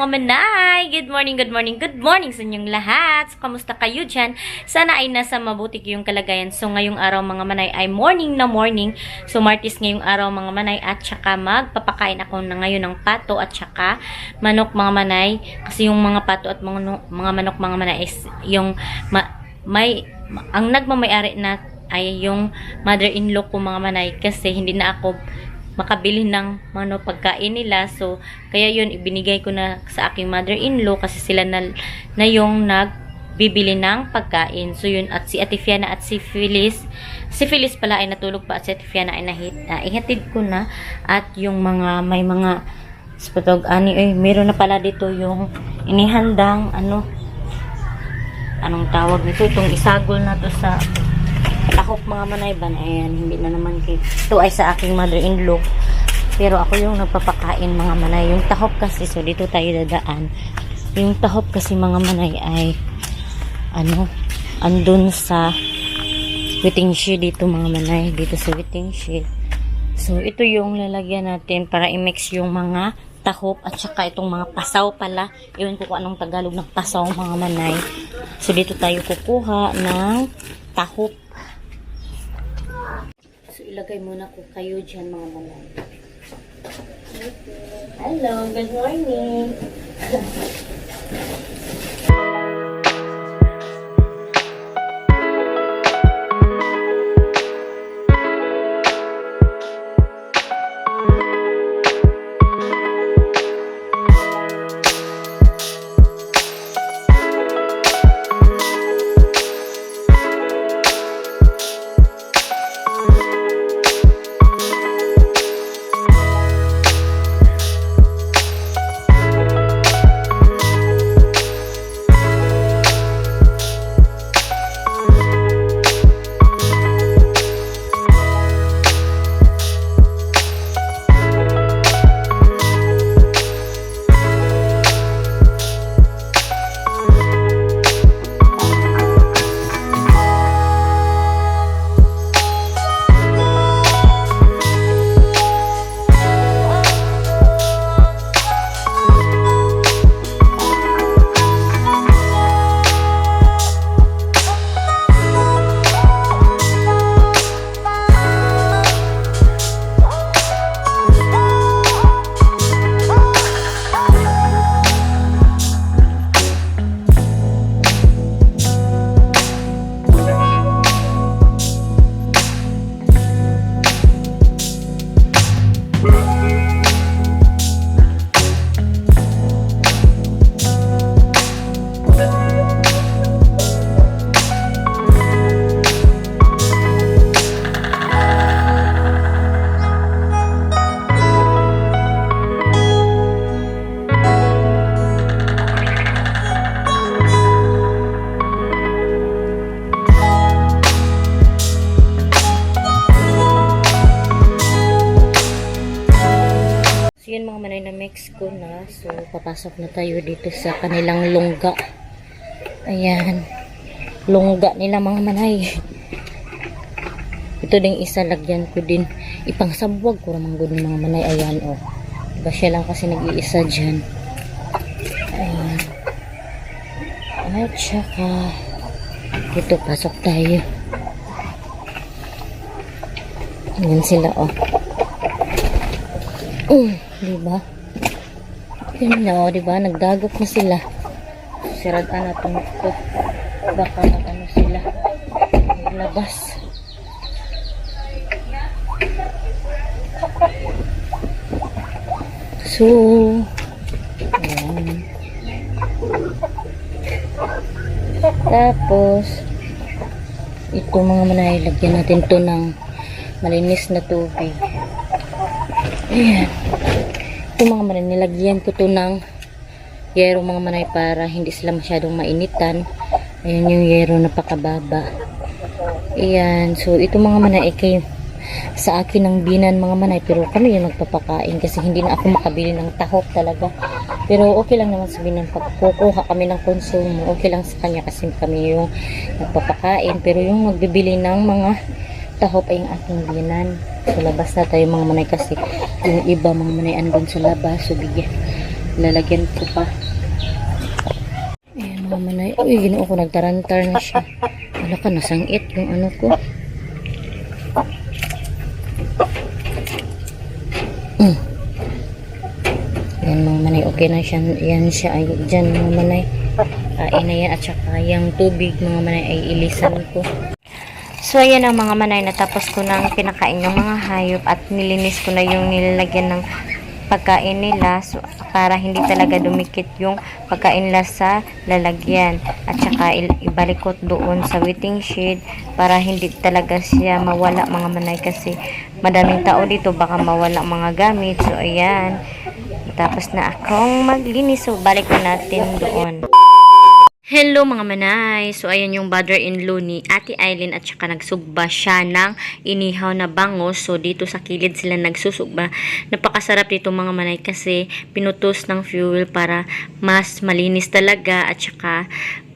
mga manay! Good morning, good morning, good morning sa inyong lahat. So, kamusta kayo dyan? Sana ay nasa mabuti kayong kalagayan. So, ngayong araw mga manay ay morning na morning. So, Martes ngayong araw mga manay at saka magpapakain ako na ngayon ng pato at saka manok mga manay. Kasi yung mga pato at mga manok mga manay is yung ang nagmamayari na ay yung mother-in-law ko mga manay kasi hindi na ako makabili ng pagkain nila. So, kaya yun, ibinigay ko na sa aking mother-in-law kasi sila na yung nagbibili ng pagkain. So, yun, at si Ate Fiana at si Phyllis pala ay natulog pa at si Ate Fiana ay ihatid ko na. At yung may mga spatog ani, meron na pala dito yung inihandang anong tawag nito, itong isagol na to sa takop mga manayban. Ayan, hindi na naman ito ay sa aking mother-in-law pero ako yung nagpapakain mga manay. Yung tahop kasi, so dito tayo dadaan. Yung tahop kasi mga manay ay andun sa waiting shed dito mga manay, dito sa waiting shed. So ito yung lalagyan natin para i-mix yung mga tahop at saka itong mga pasaw pala. Iwan ko kung anong Tagalog ng pasaw mga manay. So dito tayo kukuha ng tahop. So, ilagay muna ko kayo dyan, mga manay. Hello, good morning. Yun mga manay, na mix ko na. So, papasok na tayo dito sa kanilang longga. Ayan. Longga nila mga manay. Ito ding isa, lagyan ko din. Ipangsabwag ko naman good mga manay. Ayan, oh. Diba siya lang kasi nag-iisa dyan. Ayan. At saka, ito, pasok tayo. Ayan sila, oh. Diba? Yun na, o, diba? Nagdagok na sila. Siradan na itong ito. Baka sila. Maglabas. So, ayan. Tapos, ito mga manay, lagyan natin to ng malinis na tubig. Ayan. Ito mga manay, nilagyan ko to ng yero mga manay para hindi sila masyadong mainitan. Ayan yung yero na pakababa. Ayan. So, ito mga manay ay kayo sa akin ng binan mga manay. Pero kami yung nagpapakain kasi hindi na ako makabili ng tahop talaga. Pero okay lang naman sa binan. Pag kukuha kami ng konsumo, okay lang sa kanya kasi kami yung nagpapakain. Pero yung nagbibili ng mga tahop ay yung aking binan. So, labas na tayo mga manay kasi yung iba mga manay andun sa labas. So, lalagyan ko pa. Ayan mga manay. Uy, ginoo ko, nagtarantar na siya. Wala ka, nasangit yung ano ko. Ayan mga manay, okay na siya. Ayan siya, ay dyan mga manay. Kain na yan, at saka yung tubig mga manay ay ilisan ko. So, ayan ang mga manay, natapos ko nang pinakain yung mga hayop at nilinis ko na yung nilalagyan ng pagkain nila, so, para hindi talaga dumikit yung pagkain nila sa lalagyan. At saka ibalikot doon sa waiting shed para hindi talaga siya mawala mga manay, kasi madaming tao dito, baka mawala mga gamit. So, ayan. Tapos na akong maglinis, so balik na natin doon. Hello mga manay! So ayan yung brother-in-law ni Ate Aileen, at saka nagsugba siya ng inihaw na bangos. So dito sa kilid sila nagsusugba. Napakasarap dito mga manay, kasi pinutos ng fuel para mas malinis talaga, at saka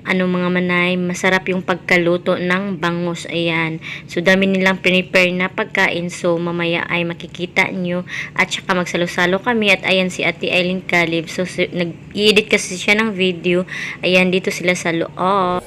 mga manay, masarap yung pagkaluto ng bangus. Ayan. So, dami nilang prepare na pagkain. So, mamaya ay makikita nyo. At saka magsalo-salo kami. At ayan si Ate Aileen Caleb. So, nag-i-edit kasi siya ng video. Ayan, dito sila sa loob.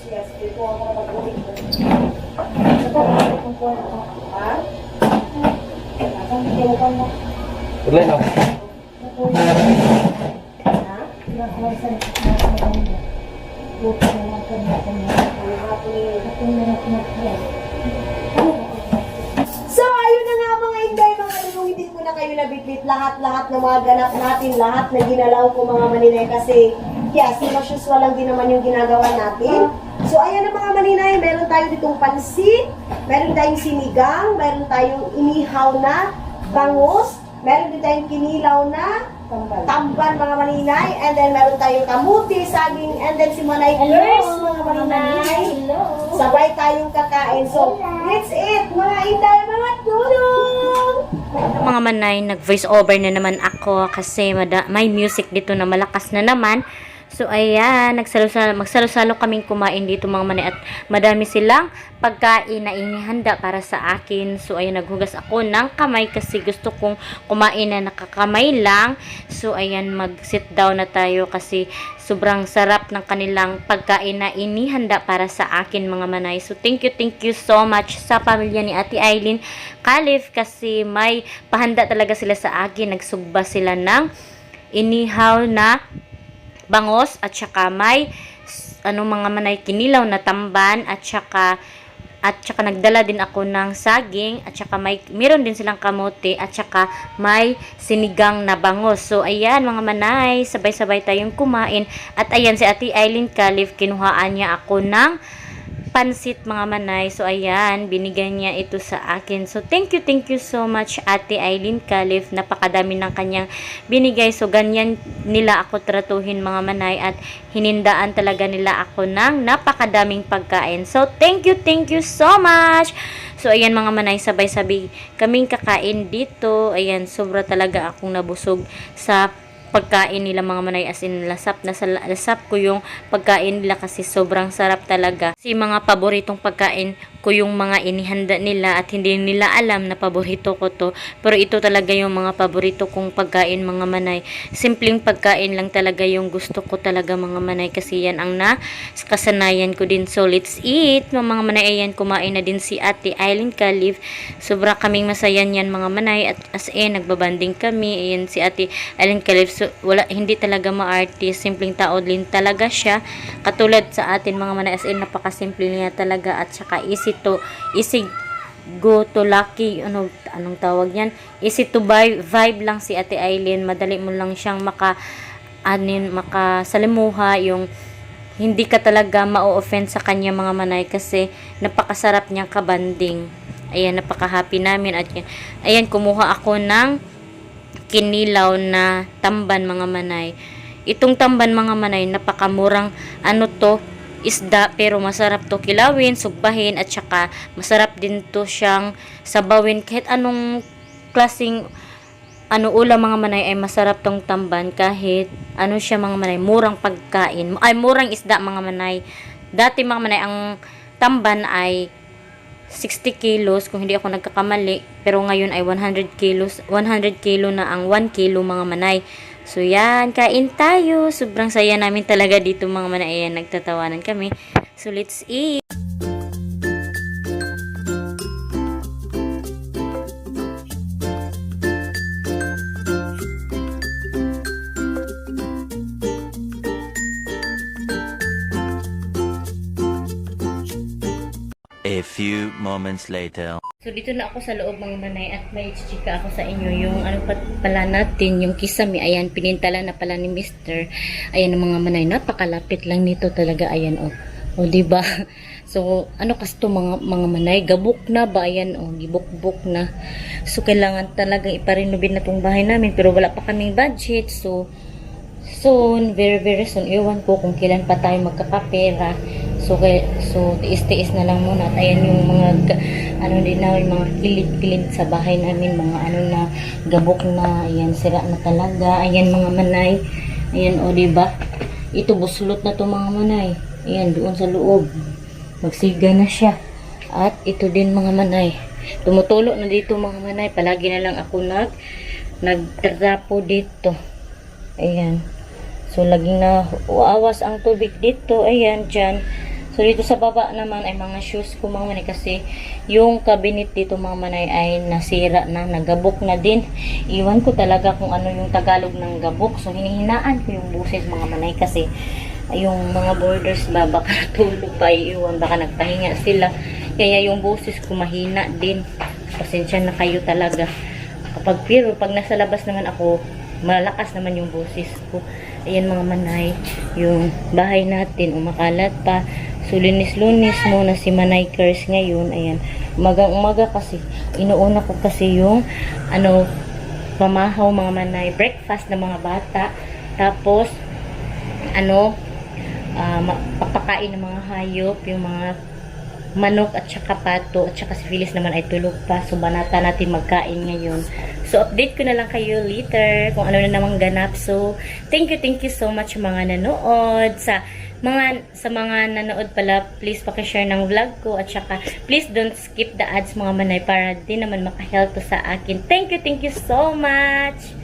So, ayun na nga mga inday, mga lulong, hindi ko na kayo nabitbit lahat-lahat na mga ganap natin, lahat na ginalaw ko mga maninay, kasi yes, mas usual lang din naman yung ginagawa natin. So, ayan na mga maninay, meron tayo ditong pansit, meron tayong sinigang, meron tayong inihaw na bangus, meron din tayong kinilaw na tamban mga maninay, and then meron tayong kamuti, saging, and then si Manay Girls mga maninay. Sabay tayong kakain. So, let's eat mga inday, mga tulong! Mga manay, nag-voice over na naman ako kasi may music dito na malakas na naman. So, ayan, magsalo-salo kaming kumain dito mga manay, at madami silang pagkain na inihanda para sa akin. So, ayan, naghugas ako ng kamay kasi gusto kong kumain na nakakamay lang. So, ayan, mag-sit down na tayo kasi sobrang sarap ng kanilang pagkain na inihanda para sa akin mga manay. So, thank you so much sa pamilya ni Ate Aileen Caleb, kasi may pahanda talaga sila sa akin. Nagsugba sila ng inihaw na bangos, at saka may mga manay, kinilaw na tamban, at saka nagdala din ako ng saging, at saka meron din silang kamote, at saka may sinigang na bangos. So ayan mga manay, sabay-sabay tayong kumain. At ayan si Ate Aileen Caleb, kinuhaan niya ako ng pansit mga manay. So ayan, binigay niya ito sa akin. So thank you so much Ate Aileen Caleb. Napakadami ng kanyang binigay. So ganyan nila ako tratuhin mga manay, at hinindaan talaga nila ako ng napakadaming pagkain. So thank you so much. So ayan mga manay, sabay-sabay kaming kakain dito. Ayan, sobra talaga akong nabusog sa pagkain nila mga manay, as in lasap ko yung pagkain nila kasi sobrang sarap talaga. Kasi mga paboritong pagkain ko yung mga inihanda nila, at hindi nila alam na paborito ko to. Pero ito talaga yung mga paborito kong pagkain mga manay. Simpleng pagkain lang talaga yung gusto ko talaga mga manay, kasi yan ang kasanayan ko din. So let's eat mga manay. Ayan, kumain na din si Ate Aileen Caleb. Sobra kaming masaya niyan mga manay, at as in nagbabanding kami. Ayan si Ate Aileen Caleb. So, hindi talaga ma-artist, simpleng tao din talaga siya, katulad sa atin mga manay, as in napakasimple niya talaga, at saka easy go to lucky, anong tawag yan, easy to vibe lang si Ate Aileen. Madali mo lang siyang makasalimuha, yung hindi ka talaga ma-offend sa kanya mga manay, kasi napakasarap niyang kabanding. Ayan, napaka-happy namin. At ayan, kumuha ako ng kinilaw na tamban mga manay. Itong tamban mga manay, napakamurang isda, pero masarap to kilawin, sugbahin, at saka masarap din to siyang sabawin. Kahit anong klaseng ulam mga manay ay masarap tong tamban, kahit siya mga manay, murang pagkain, ay murang isda mga manay. Dati mga manay, ang tamban ay 60 kilos kung hindi ako nagkakamali, pero ngayon ay 100 kilo na ang 1 kilo mga manay. So yan, kain tayo. Sobrang saya namin talaga dito mga manay. Ayan, nagtatawanan kami. So let's eat. A few moments later. So, dito na ako sa loob mga manay at may chika ako sa inyo yung ano pa pala natin, yung kisame. Ayan, pinintala na pala ni Mr. Ayan ang mga manay, napakalapit lang nito talaga. Ayan, oh. O, diba? So, ano kasi to mga manay, gabok na ba? Ayan, oh, gibok-bok na. So, kailangan talaga iparenovate na tong bahay namin pero wala pa kaming budget. So, soon, very very soon, iwan ko kung kailan pa tayo magkakapera. So tiis-tiis na lang muna. At ayan yung mga ano din na, yung mga kilid-kilid sa bahay namin, mga ano na gabok na, ayan, sira na talaga. Ayan mga manay. Ayan, o diba? Ito buslot na to mga manay. Ayan, doon sa loob. Magsiga na siya. At ito din mga manay. Tumutulo na dito mga manay. Palagi na lang ako nagtrapo dito. Ayan. So, laging na uawas ang tubig dito. Ayan, dyan. So, dito sa baba naman ay mga shoes ko mga manay kasi yung cabinet dito mga manay ay nasira na, nagabok na din. Iwan ko talaga kung ano yung Tagalog ng gabok. So, hinihinaan ko yung buses mga manay kasi yung mga borders ba baka natulog pa, iwan, baka nagpahinga sila. Kaya yung buses ko mahina din. Pasensya na kayo talaga. Pero pag nasa labas naman ako, malakas naman yung boses ko. Ayan mga manay, yung bahay natin umakalat pa. So linis-lunis muna si Manay Curse ngayon. Ayan, umaga kasi inuuna ko kasi yung ano, pamahaw mga manay, breakfast ng mga bata. Tapos ano, papakain ng mga hayop, yung mga manok at saka pato, at saka si Phyllis naman ay tulog pa. So, banata natin magkain ngayon. So, update ko na lang kayo later kung ano na namang ganap. So, thank you so much mga nanood. Sa mga nanood pala, please paki-share ng vlog ko at saka please don't skip the ads mga manay para din naman maka-help to sa akin. Thank you so much!